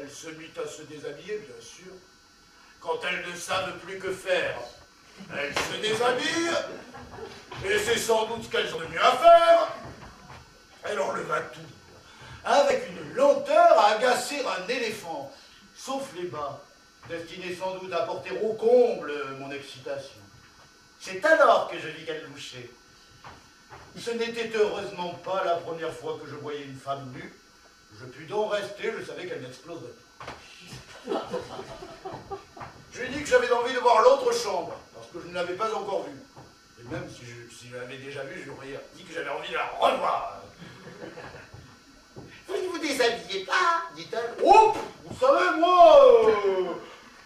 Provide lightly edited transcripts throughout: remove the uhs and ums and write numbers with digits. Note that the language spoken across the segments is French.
Elle se mit à se déshabiller, bien sûr. Quand elles ne savent plus que faire, elles se déshabillent, et c'est sans doute ce qu'elles ont de mieux à faire. Elle enleva tout, avec une lenteur à agacer un éléphant, sauf les bas, destinés sans doute à porter au comble mon excitation. C'est alors que je vis qu'elle louchait. Ce n'était heureusement pas la première fois que je voyais une femme nue. Je pus donc rester, je savais qu'elle n'exploserait pas. Je lui ai dit que j'avais envie de voir l'autre chambre, parce que je ne l'avais pas encore vue. Et même si je l'avais déjà vue, je lui aurais dit que j'avais envie de la revoir. Vous ne vous déshabillez pas, dit-elle. Oh, vous savez, moi,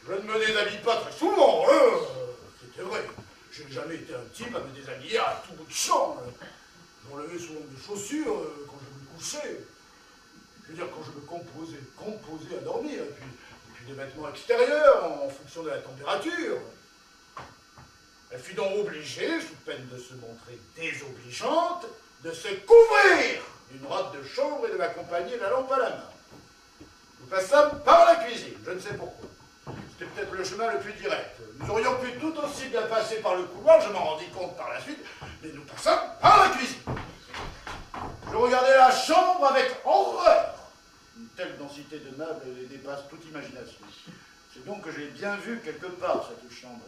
je ne me déshabille pas très souvent. C'était vrai. Je n'ai jamais été un type à me déshabiller à tout bout de champ. J'enlevais souvent des chaussures quand je me couchais. Je veux dire, quand je me composais à dormir. Et puis des vêtements extérieurs en fonction de la température. Elle fut donc obligée, sous peine de se montrer désobligeante, de se couvrir d'une robe de chambre et de m'accompagner la lampe à la main. Nous passâmes par la cuisine, je ne sais pourquoi. C'était peut-être le chemin le plus direct. Nous aurions pu tout aussi bien passer par le couloir, je m'en rendis compte par la suite, mais nous passâmes par la cuisine. Je regardais la chambre avec horreur. Une telle densité de meubles les dépasse toute imagination. C'est donc que j'ai bien vu quelque part cette chambre.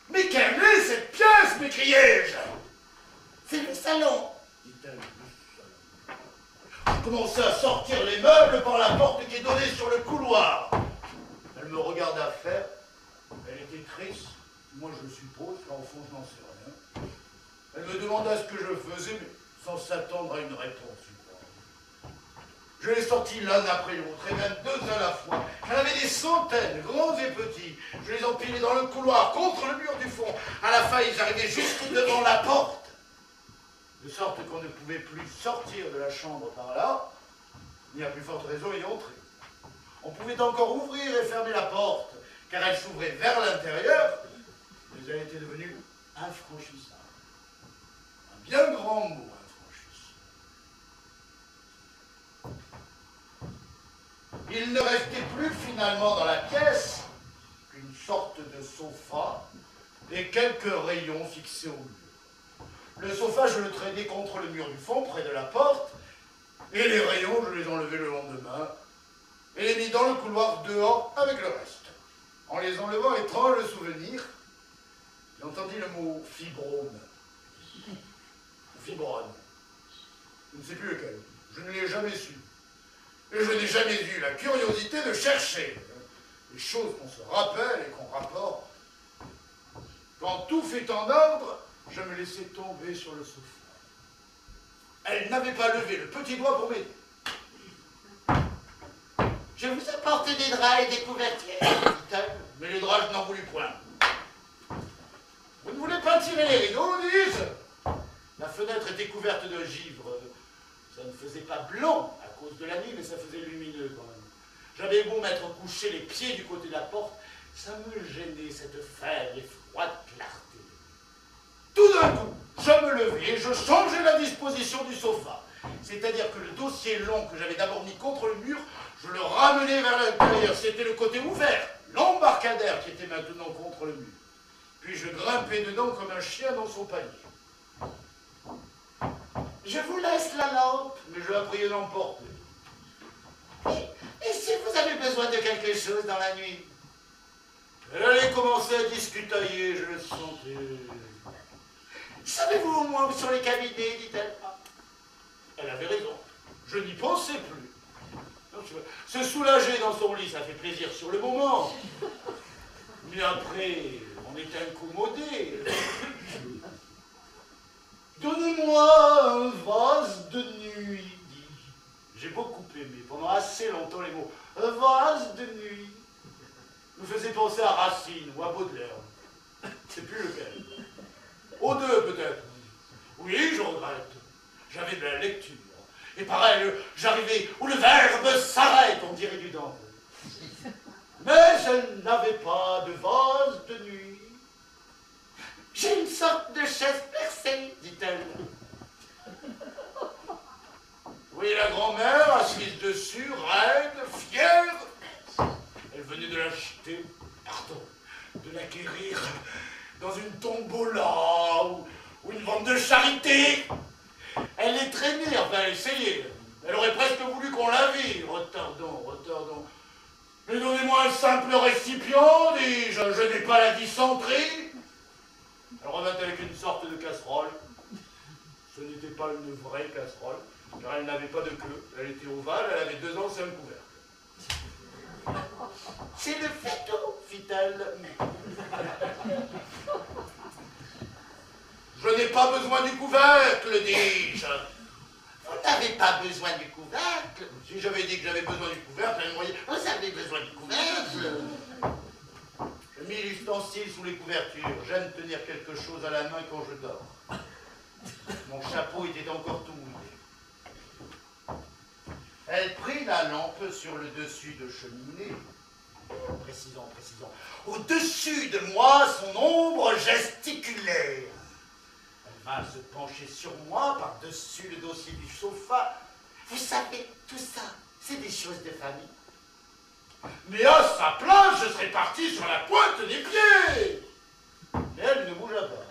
Mais quelle est cette pièce, m'écriai-je? C'est le salon, dit-elle. Je commençai à sortir les meubles par la porte qui donnait sur le couloir. Elle me regarda faire. Elle était triste. Moi, je suppose, car au fond, je n'en sais rien. Elle me demanda ce que je faisais, mais sans s'attendre à une réponse. Je les sortis l'un après l'autre, et même deux à la fois. J'en avais des centaines, grands et petits. Je les empilais dans le couloir, contre le mur du fond. À la fin, ils arrivaient jusque devant la porte. De sorte qu'on ne pouvait plus sortir de la chambre par là, ni à plus forte raison y entrer. On pouvait encore ouvrir et fermer la porte, car elle s'ouvrait vers l'intérieur, mais elle était devenue infranchissable. Un bien grand mot, infranchissable. Il ne restait plus finalement dans la pièce qu'une sorte de sofa et quelques rayons fixés au mur. Le sofa, je le traînais contre le mur du fond, près de la porte, et les rayons, je les enlevai le lendemain, et les mis dans le couloir dehors avec le reste. En les enlevant, étrange souvenir, j'entendis le mot fibrome. Fibrone. Je ne sais plus lequel. Je ne l'ai jamais su. Et je n'ai jamais eu la curiosité de chercher les choses qu'on se rappelle et qu'on rapporte. Quand tout fut en ordre, je me laissai tomber sur le sofa. Elle n'avait pas levé le petit doigt pour m'aider. Je vous apporte des draps et des couvertures, dit-elle. Mais les draps, je n'en voulus point. Vous ne voulez pas tirer les rideaux, dis-je? La fenêtre était couverte de givre. Ça ne faisait pas blanc à cause de la nuit, mais ça faisait lumineux quand même. J'avais beau m'être couché les pieds du côté de la porte, ça me gênait cette faible et froide clarté. Tout d'un coup, je me levai et je changeai la disposition du sofa. C'est-à-dire que le dossier long que j'avais d'abord mis contre le mur, je le ramenais vers l'intérieur. C'était le côté ouvert, l'embarcadère qui était maintenant contre le mur. Puis je grimpais dedans comme un chien dans son panier. Je vous laisse la lampe. Mais je la priais d'emporter. Et si vous avez besoin de quelque chose dans la nuit? Elle allait commencer à discutailler, je le sentais. Savez-vous au moins où sont les cabinets, dit-elle. Elle avait raison. Je n'y pensais plus. Se soulager dans son lit, ça fait plaisir sur le moment. Mais après, on est incommodé. Donnez-moi un vase de nuit, dis-je. J'ai beaucoup aimé, pendant assez longtemps, les mots. Un vase de nuit me faisait penser à Racine ou à Baudelaire. C'est plus lequel. Aux deux, peut-être. Oui, je regrette. J'avais de la lecture. Et pareil, j'arrivais où le verbe s'arrête, on dirait du Dante. Mais je n'avais pas de vase de nuit. J'ai une sorte de chaise percée, dit-elle. Oui, la grand-mère, assise dessus, raide, fière, périr dans une tombola ou une vente de charité. Elle est traînée, enfin essayée. Elle aurait presque voulu qu'on la vire. Retardons. Mais donnez-moi un simple récipient, dis-je, je n'ai pas la dysenterie. Elle revint avec une sorte de casserole. Ce n'était pas une vraie casserole, car elle n'avait pas de queue. Elle était ovale, elle avait 2 anciens couvercles. C'est le fêteau, fit-elle. Je n'ai pas besoin du couvercle, dis-je. Vous n'avez pas besoin du couvercle. Si j'avais dit que j'avais besoin du couvercle, elle me voyait. Vous avez besoin du couvercle. J'ai mis l'ustensile sous les couvertures. J'aime tenir quelque chose à la main quand je dors. Mon chapeau était encore tout mouillé. Elle prit la lampe sur le dessus de cheminée. Précisons. Au-dessus de moi, son ombre gesticulait. Elle vint se pencher sur moi par-dessus le dossier du sofa. Vous savez, tout ça, c'est des choses de famille. Mais à sa place, je serais parti sur la pointe des pieds. Mais elle ne bougea pas.